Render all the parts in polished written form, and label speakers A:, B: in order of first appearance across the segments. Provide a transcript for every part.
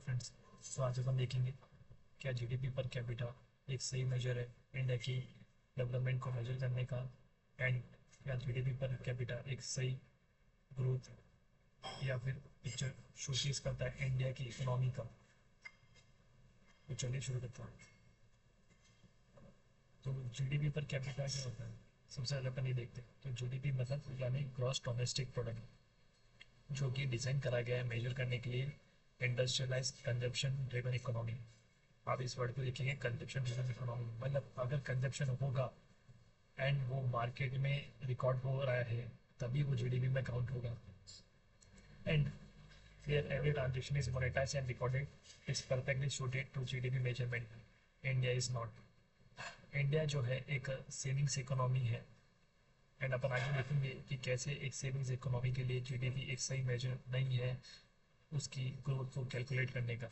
A: Friends. तो आज अपन देखेंगे क्या जीडीपी पर कैपिटा एक सही मेजर है इंडिया की डेवलपमेंट को मेजर करने का, एंड क्या जीडीपी पर कैपिटा एक सही ग्रोथ या फिर पिक्चर शोकेस करता है इंडिया की इकोनॉमी का। तो चलिए शुरू करते हैं। तो जीडीपी पर कैपिटा क्या होता है, सबसे पहले अपन ये देखते हैं। तो जीडीपी मतलब यानी ग्रॉस डोमेस्टिक प्रोडक्ट, जो कि डिज़ाइन करा गया है मेजर करने के लिए इंडस्ट्रियलाइज कंजप्शन ड्रिवन इकोनॉमी। आप इस वर्ड को देखेंगे, कंजप्शन ड्रिवन इकोनॉमी मतलब अगर कंजप्शन होगा एंड वो मार्केट में रिकॉर्ड हो रहा है तभी वो जीडीपी में काउंट होगा। एंड फिर every transaction is monetize and recorded is perfectly suited to GDP measurement. India is not. India जो है एक सेविंग्स इकोनॉमी है, एंड अपन आगे देखेंगे कि कैसे एक सेविंग्स इकोनॉमी के लिए जीडीपी एक सही मेजर नहीं है उसकी ग्रोथ को कैलकुलेट करने का।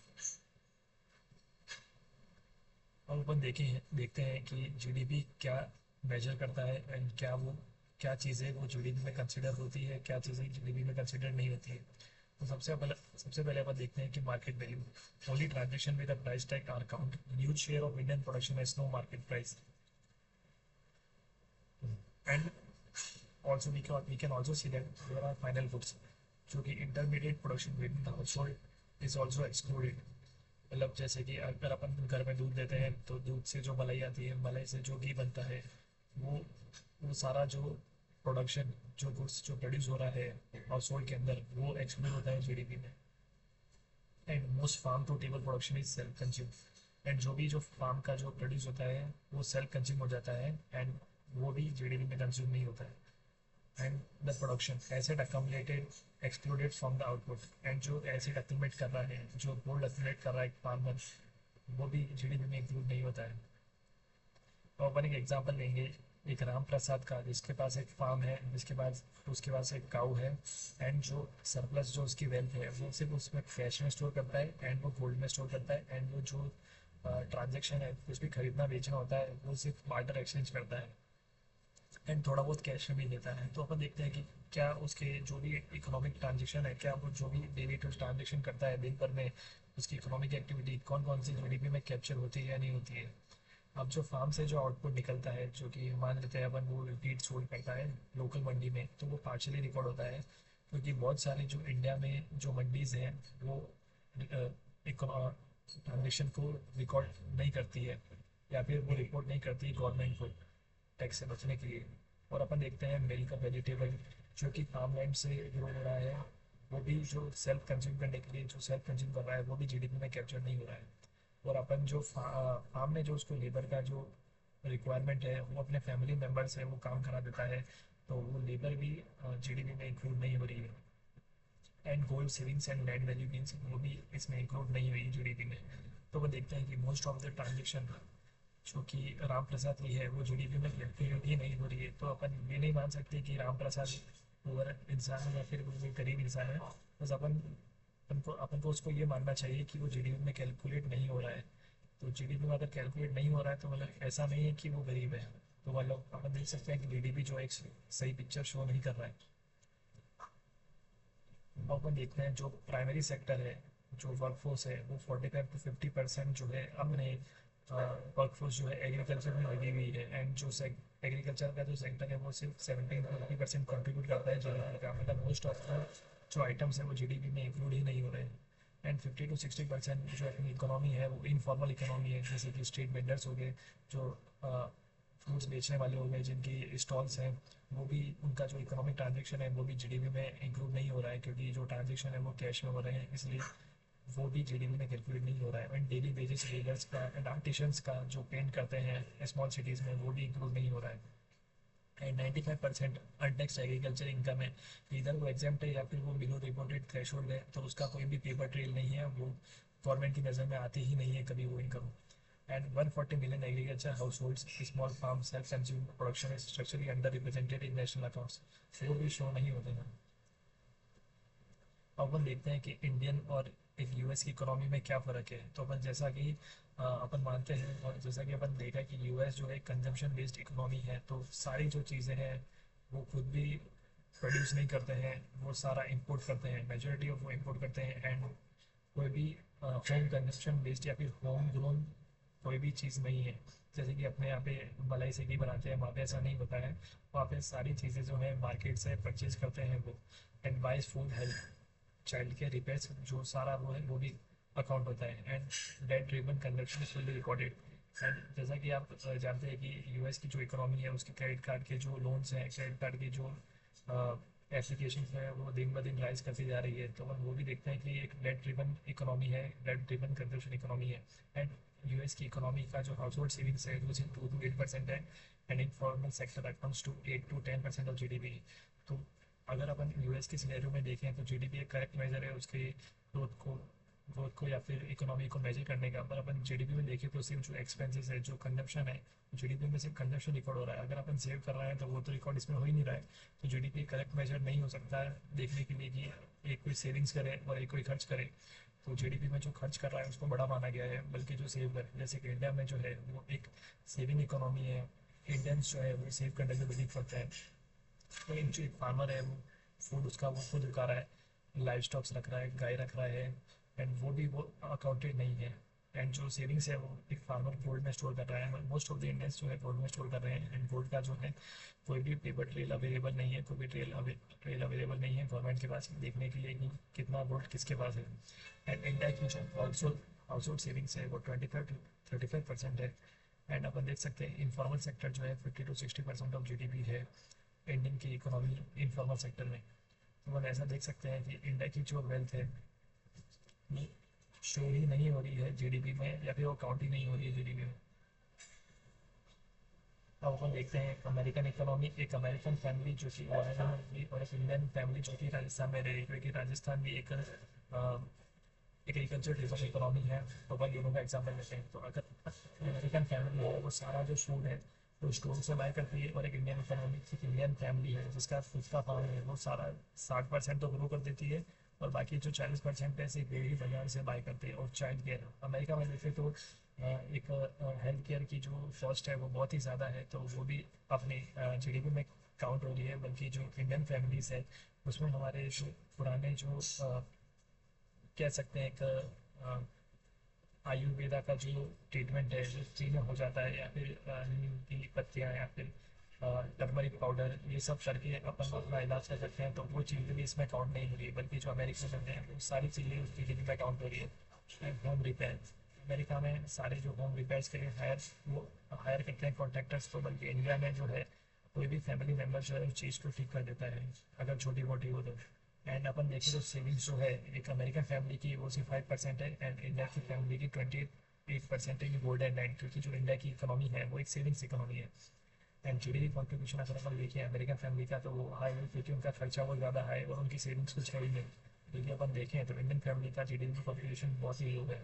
A: और अपन देखते हैं कि जीडीपी क्या मेजर करता है एंड क्या चीज़ें वो जीडीपी में कंसिडर होती है, क्या चीज़ें जीडीपी में कंसिडर नहीं होती है। तो सबसे पहले अपन देखते हैं कि market value. Only transaction with the price tag are count. Huge share of Indian production has no market price. And also we can also see that there are final goods जो कि intermediate production within the household is also excluded। मतलब जैसे कि अगर अपन घर में दूध देते हैं तो दूध से जो मलाई आती है, मलाई से जो घी बनता है, वो वो सारा जो प्रोडक्शन, जो गुड्स जो प्रोड्यूस हो रहा है हाउस होल्ड के अंदर, वो एक्सक्लूड होता है जीडीपी में। And most farm to table production is self consume. And जो भी जो फार्म का जो प्रोड्यूस होता है वो सेल्फ कंज्यूम हो जाता है, एंड वो भी जीडीपी में कंज्यूम नहीं होता है। And the production acid accumulated excluded from the output. And जो एसिड अक्यूमुलेट कर रहा है, जो गोल्ड अक्यूमुलेट कर रहा है एक फार्मर, वो भी जीडीपी में इंक्लूड नहीं होता है। तो अपन एक एग्जांपल लेंगे एक राम प्रसाद का, जिसके पास एक फार्म है, जिसके पास उसके पास एक काऊ है, एंड जो सरप्लस जो उसकी वेल्थ है वो सिर्फ उसमें कैश में स्टोर करता है एंड वो गोल्ड में स्टोर करता है। एंड वो जो ट्रांजेक्शन है, कुछ भी खरीदना बेचना होता है, वो सिर्फ बार्टर एक्सचेंज करता है एंड थोड़ा बहुत कैश में भी लेता है। तो अपन देखते हैं कि क्या उसके जो भी इकोनॉमिक ट्रांजेक्शन है, क्या वो जो भी डेली ट्रांजेक्शन करता है दिन भर में, उसकी इकोनॉमिक एक्टिविटी कौन कौन सी जीडीपी में कैप्चर होती है या नहीं होती है। अब जो फार्म से जो आउटपुट निकलता है, जो कि मान लेते हैं अपन वो वीट सोल्ड करता है लोकल मंडी में, तो वो पार्शली रिकॉर्ड होता है, क्योंकि बहुत सारे जो इंडिया में जो मंडीज़ हैं वो ट्रांजेक्शन को रिकॉर्ड नहीं करती है, या फिर वो रिपोर्ट नहीं करती गवर्नमेंट को टैक्स से बचने के लिए। और अपन देखते हैं मिल्क, वेजिटेबल जो कि फार्म लैंड से ग्रो हो रहा है, वो भी जो सेल्फ कंज्यूम करने के लिए जो सेल्फ कंज्यूम कर रहा है वो भी जीडीपी में कैप्चर नहीं हो रहा है। और अपन जो फार्म में जो उसको लेबर का जो रिक्वायरमेंट है, वो अपने फैमिली मेम्बर से वो काम करा देता है, तो वो लेबर भी जीडीपी में इंक्लूड नहीं हो रही है। And gold savings and land value means वो भी इसमें इंक्लूड नहीं हुई जीडीपी में। तो वो देखते हैं कि मोस्ट ऑफ द ट्रांजेक्शन जो कि राम प्रसाद की है वो जीडीपी में इंक्लूड ही नहीं हो रही है। तो अपन ये नहीं मान सकते कि राम प्रसाद पुअर इंसान है या फिर वो गरीब इंसान है। बस अपन को उसको ये मानना चाहिए कि वो जीडीपी में कैलकुलेट नहीं हो रहा है। तो जीडीपी में अगर कैलकुलेट नहीं हो रहा है तो मतलब ऐसा नहीं है कि वो गरीब है। तो मतलब अपन देख सकते हैं कि जीडीपी जो एक सही पिक्चर शो नहीं कर रहा है। अब अपन देखते हैं जो प्राइमरी सेक्टर है, जो वर्कफोर्स है, वो 45 to 50% जो है अपने वर्कफोर्स जो है एग्रीकल्चर में लगी हुई है। एंड जो एग्रीकल्चर का जो सेक्टर है वो सिर्फ 17 to 20% कंट्रीब्यूट करता है जीडीपी का। मतलब मोस्ट ऑफ द जो आइटम्स है वो जीडीपी में इंक्लूड ही नहीं हो रहे हैं। एंड 50 to 60% जो अपनी इकोनॉमी है वो इनफॉर्मल इकोनॉमी है, जैसे कि स्ट्रीट वेंडर्स हो गए, जो फ्रूट्स बेचने वाले हो गए, जिनकी स्टॉल्स हैं, वो भी उनका जो इकोनॉमिक ट्रांजेक्शन है वो भी जीडीपी में इंक्लूड नहीं हो रहा है, क्योंकि जो ट्रांजेक्शन है वो कैश में हो रहे हैं, इसलिए वो भी जीडीपी में कैलकुलेट नहीं हो रहा है। एंड डेली बेसिस लेबर्स का एंड आर्टिशंस का जो पेंट करते हैं स्मॉल सिटीज़ में, वो भी इंक्लूड नहीं हो रहा है। एंड 95% अनटैक्स एग्रीकल्चर इनकम है, इधर वो एग्जाम्प्ट है या फिर वो बिलो रिपोर्टेड थ्रेशोल्ड है, तो उसका कोई भी पेपर ट्रेल नहीं है, वो गवर्नमेंट की नज़र में आती ही नहीं है कभी वो income. And 140 million agriculture household small farm self consume production is structurally underrepresented in national accounts, वो भी शो नहीं होते हैं। अब अपन देखते हैं कि इंडियन और एक यूएस की इकोनॉमी में क्या फ़र्क है। तो अपन जैसा कि अपन मानते हैं और जैसा कि अपन देखा कि यूएस जो है कंजम्पशन बेस्ड इकोनॉमी है, तो सारी जो चीज़ें हैं वो खुद भी प्रोड्यूस नहीं करते हैं, वो सारा इंपोर्ट करते हैं, मेजॉरिटी ऑफ वो इंपोर्ट करते हैं। एंड कोई भी होम कंजप्शन बेस्ड या फिर होम ग्रोन कोई भी चीज़ नहीं है। जैसे कि अपने यहाँ पे मलाई से घी बनाते हैं, वहाँ पे ऐसा नहीं होता है। वहाँ पे सारी चीज़ें जो है मार्केट से परचेज करते हैं वो। And buys food, health, child care, repairs, जो सारा वो है वो भी अकाउंट होता है। And debt driven consumption is fully recorded. And जैसा कि आप जानते हैं कि यूएस की जो इकोनॉमी है उसके क्रेडिट कार्ड के जो लोन्स हैं, क्रेडिट कार्ड की जो एप्लीकेशन है वो दिन ब दिन राइज करती जा रही है। तो हम वो भी देखते हैं कि एक डेट ड्रिवन इकोनॉमी है, डेट ड्रिवन कंजप्शन इकोनॉमी है। एंड यूएस की इकोनॉमी का जो हाउस होल्ड सेविंग्स है वो सिर्फ 2 to 8% है। And informal sector accounts to 8 to 10% of GDP. तो अगर अपन यूएस के सिनेरियो में देखें तो जीडीपी एक करेक्ट मेजर है उसके ग्रोथ को या फिर इकोनॉमी को मेजर करने का। पर अपन जीडीपी में देखें तो सिर्फ जो एक्सपेंसेस है, जो कंजप्शन है, जीडीपी में सिर्फ कंजप्शन रिकॉर्ड हो रहा है। अगर अपन सेव कर रहे हैं तो वो तो रिकॉर्ड इसमें हो ही नहीं रहा है। तो जीडीपी करेक्ट मेजर नहीं हो सकता है देखने के लिए कि एक कोई सेविंग्स करे और एक कोई खर्च करे। तो जीडीपी में जो खर्च कर रहा है उसको बड़ा माना गया है, बल्कि जो सेव करे, जैसे कि इंडिया में जो है वो एक सेविंग इकोनॉमी है। इंडियंस जो है वो सेव करने में बिलीव करते हैं। तो एक जो एक फार्मर है वो फूड उसका वो खुद उगा रहा है, लाइव स्टॉक्स रख रहा है, गाय रख रहा है। एंड वो भी वो अकाउंटेड नहीं है। एंड जो सेविंग्स है वो एक फार्मर गोल्ड में स्टोर कर रहा है। मोस्ट ऑफ द इंडियंस जो है गोल्ड में स्टोर कर रहे हैं। एंड गोल्ड का जो है कोई भी पेपर ट्रेल अवेलेबल नहीं है, कोई भी ट्रेल अवेलेबल नहीं है गवर्नमेंट के पास देखने के लिए कि कितना गोल्ड किसके पास है। एंड इंडिया की जो हाउस होल्ड सेविंग्स है वो 25 to 35% है। एंड अपन देख सकते हैं इनफॉर्मल सेक्टर जो है 50 to 60% ऑफ जीडीपी है इंडियन की इकोनॉमी इनफॉर्मल सेक्टर में। तो हम ऐसा देख सकते हैं कि इंडिया की जो वेल्थ है वो शो ही नहीं हो रही है जीडीपी में, या फिर वो काउंट ही नहीं हो रही है जीडीपी में। अब अपन देखते हैं अमेरिकन इकोनॉमी, एक अमेरिकन फैमिली जो कि ओहायो में रही और एक इंडियन फैमिली जो कि राजस्थान में रही, क्योंकि राजस्थान भी एक एग्रीकल्चर ड्रिवन इकोनॉमी है। तो अपन दोनों का एग्जाम्पल लेते हैं। तो अगर अमेरिकन फैमिली है वो सारा जो फूड है वो स्टोर से बाय करती है, और एक इंडियन इकोनॉमी एक इंडियन फैमिली है जिसका खुद का फार्म है वो सारा 60% तो ग्रो कर देती है, और बाकी जो 40% है सिर्फ डेयरी बाजार से बाय करते हैं। और चाइल्ड केयर अमेरिका में देखें तो एक हेल्थ केयर की जो कॉस्ट है वो बहुत ही ज़्यादा है, तो वो भी अपनी जीडीपी में काउंट हो रही है। बल्कि जो इंडियन फैमिलीज़ है उसमें हमारे जो पुराने जो कह सकते हैं एक आयुर्वेदा का जो ट्रीटमेंट है जो फ्री में हो जाता है, या फिर नीम की पत्तियाँ, या फिर टर्मरिक पाउडर, ये सब करके अपन अपना इलाज कर सकते हैं। तो वो चीज़ें भी इसमें काउंट नहीं हो रही है, बल्कि जो अमेरिका में है वो सारी चीज़ें उस जीडीपी में काउंट हो रही है। होम रिपेयर अमेरिका में सारे जो होम रिपेयर्स के लिए हायर करते हैं कॉन्ट्रैक्टर्स को, बल्कि इंडिया में जो है कोई भी फैमिली मेम्बर जो है उस चीज़ को ठीक कर देता है अगर छोटी मोटी हो तो। एंड अपन देखें तो सेविंग्स जो है एक अमेरिकन फैमिली की वो सिर्फ 5% है, एंड इंडिया की फैमिली की 28% है। गोल्ड एंड लाइन, क्योंकि जो इंडिया की इकोनॉमी है वो एक सेविंग्स इकोनॉमी है। एंड जीडीपी कॉन्ट्रीब्यूशन अगर अपन देखें अमेरिकन फैमिली का तो वो हाई है, क्योंकि उनका खर्चा बहुत ज़्यादा है और उनकी सेविंग्स कुछ है ही नहीं। क्योंकि अपन देखें तो इंडियन फैमिली का जीडीपी कॉन्ट्रीब्यूशन बहुत ही लो है।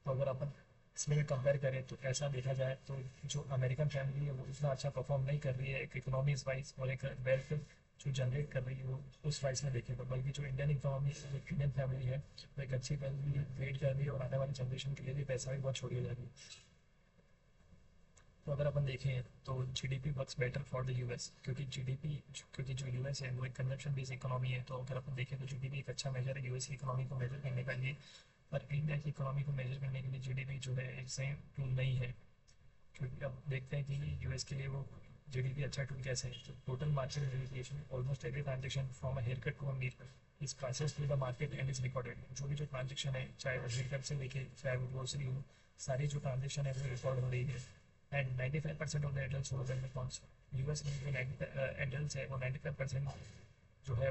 A: तो अगर अपन इसमें भी कंपेयर करें तो ऐसा देखा जाए तो जो अमेरिकन फैमिली है वो उतना अच्छा परफॉर्म नहीं कर रही है एक इकोनॉमीज वाइज, और एक वेल्थ जो जनरेट कर रही है वो उस वाइज में देखें तो। बल्कि जो इंडियन इकोनॉमी इंडियन फैमिली है वो एक अच्छी फैमिली क्रिएट कर रही है, और आने वाली जनरेशन के लिए भी पैसा भी बहुत छोड़ी हो जा रही है। तो अगर अपन देखें तो GDP works better for the US, क्योंकि जो यूएस है वो एक कंजप्शन बेस्ड इकोनॉमी है। तो अगर अपन देखें तो जीडीपी एक अच्छा मेजर है यूएस की इकोनॉमी को मेजर करने का लिए। पर इंडिया की इकोनॉमी को मेजर करने के लिए जीडीपी जो है एक सही टूल नहीं है। क्योंकि अब देखते हैं कि यूएस के लिए वो जीडीपी अच्छा टूल कैसे है। तो total market valuation almost every transaction from a haircut to a meal is processed through the market and is recorded. जो भी जो ट्रांजेक्शन है चाहे वो हेयर कट से लेके चाहे वो ग्रोसरी हो, सारी जो ट्रांजेक्शन है वो रिकॉर्ड हो रही है। एंड 95% ऑफ द एडल्ट्स हो बैंक अकाउंट्स यूएस में जो एडल्ट्स है वो 95% जो है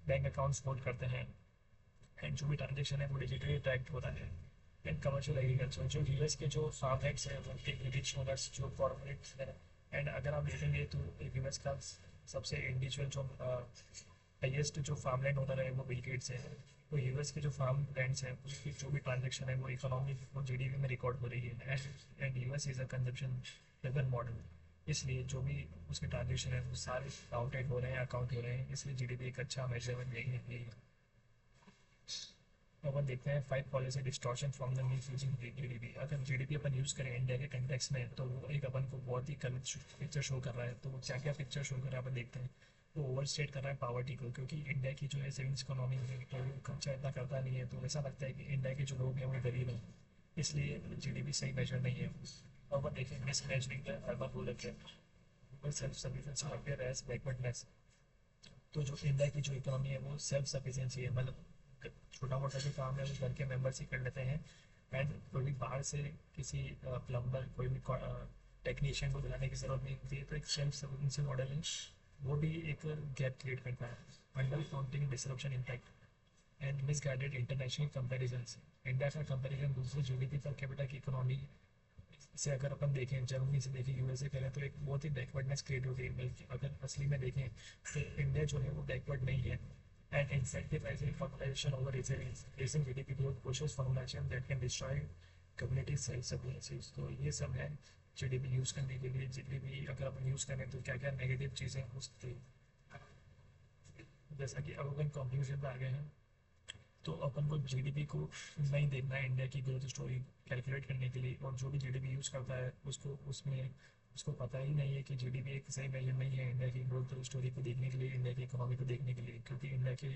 A: बैंक अकाउंट्स होल्ड करते हैं। एंड जो भी ट्रांजेक्शन है वो डिजिटली ट्रैक्ड होता है। एंड कमर्शियल एग्रीकल्चर जो यूएस के जो फार्म हेड्स हैं वो एक रिच ओनर्स जो कॉर्पोरेट्स हैं। एंड अगर आप देखेंगे तो यूएस का सबसे इंडिविजुअल जो हाइएस्ट जो फार्मलैंड ओनर है वो बिल गेट्स है। तो यूएस के जो फार्म लैंड्स हैं उसकी जो भी ट्रांजेक्शन है वो इकोनॉमी वो जीडीपी में रिकॉर्ड हो रही है। And US is a consumption driven model, इसलिए जो भी उसके ट्रांजेक्शन है वो सारे काउंटेड हो रहे हैं, अकाउंट हो रहे हैं, इसलिए जीडीपी एक अच्छा मेजरमेंट देखने के लिए। अपन देखते हैं 5 policy distortion from the mean using GDP. अगर जीडीपी अपन यूज़ करें इंडिया के कंटेक्स में तो वो एक अपन को बहुत ही गलत पिक्चर शो कर रहा है। तो वो क्या क्या पिक्चर शो कर रहा है अपन देखते हैं। वो ओवर स्टेट कर रहा है पावर्टी को, क्योंकि इंडिया की जो है सेविंग्स इकोनॉमी है तो वो खर्चा इतना करता नहीं है, तो ऐसा लगता है कि इंडिया के जो लोग हैं वो गरीब हैं, इसलिए जीडीपी सही मेजर नहीं है। और वो देखें mismanagement the urban rural self sufficiency appear as backwardness. तो जो इंडिया की जो इकोनॉमी है वो सेल्फ सफिशिएंसी है, मतलब छोटा मोटा जो काम है वो घर के मेंबर्स ही कर लेते हैं। एंड कोई भी बाहर से किसी प्लम्बर कोई भी टेक्नीशियन को बुलाने की जरूरत नहीं होती है। तो एक सेल्फ सफिशिएंसी मॉडल है, वो भी एक गैप क्रिएट करता है। Under counting disruption impact and misguided international comparisons. India का कंपेरिजन दूसरे जीडीपी पर कैपिटा की इकोनॉमी से अगर अपन देखें, जर्मनी से देखें, यूएसए करें, तो एक बहुत ही बैकवर्डनेस क्रिएट होती है। बल्कि अगर असली में देखें तो इंडिया जो है वो बैकवर्ड नहीं है। And incentivising formalisation over resilience, raising GDP growth pushes formalisation that can destroy community self sufficiency. तो ये सब है जीडीपी यूज़ करने के लिए। जीडीपी अगर अपन यूज़ करें तो क्या क्या नेगेटिव चीज़ें हो सकती है। जैसा कि अब अपन कंक्लूजन पे आ गए हैं, तो अपन को जीडीपी को नहीं देखना है इंडिया की ग्रोथ स्टोरी कैलकुलेट करने के लिए। और जो भी जीडीपी यूज़ करता है उसको उसमें उसको पता ही नहीं है कि जीडीपी एक सही मेजर नहीं है इंडिया की ग्रोथ स्टोरी को देखने के लिए, इंडिया की इकोनॉमी को देखने के लिए। क्योंकि इंडिया के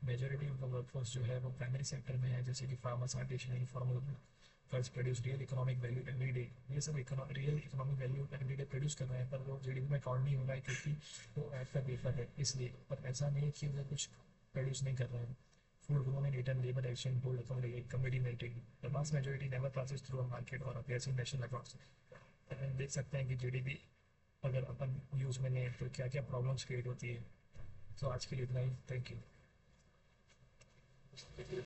A: मेजोरिटी ऑफ द वर्कफोर्स जो है वो प्राइमरी सेक्टर में है, जैसे कि farmers, artisan, informal workers produce real economic value every day. ये सब real economic value every day produce कर रहे हैं, पर वो जीडीपी में काउंट नहीं हो रहा है क्योंकि वो ऐड का पेपर है इसलिए। पर ऐसा नहीं है कि वो कुछ प्रोड्यूस नहीं कर रहे हैं। Food grown in Indian labor action pool accommodated committee meeting. The vast majority never passes through a market or appears in national accounts. अपन देख सकते हैं कि जीडीपी अगर अपन यूज़ में लें तो क्या क्या प्रॉब्लम्स क्रिएट होती है। तो आज के लिए इतना ही, थैंक यू।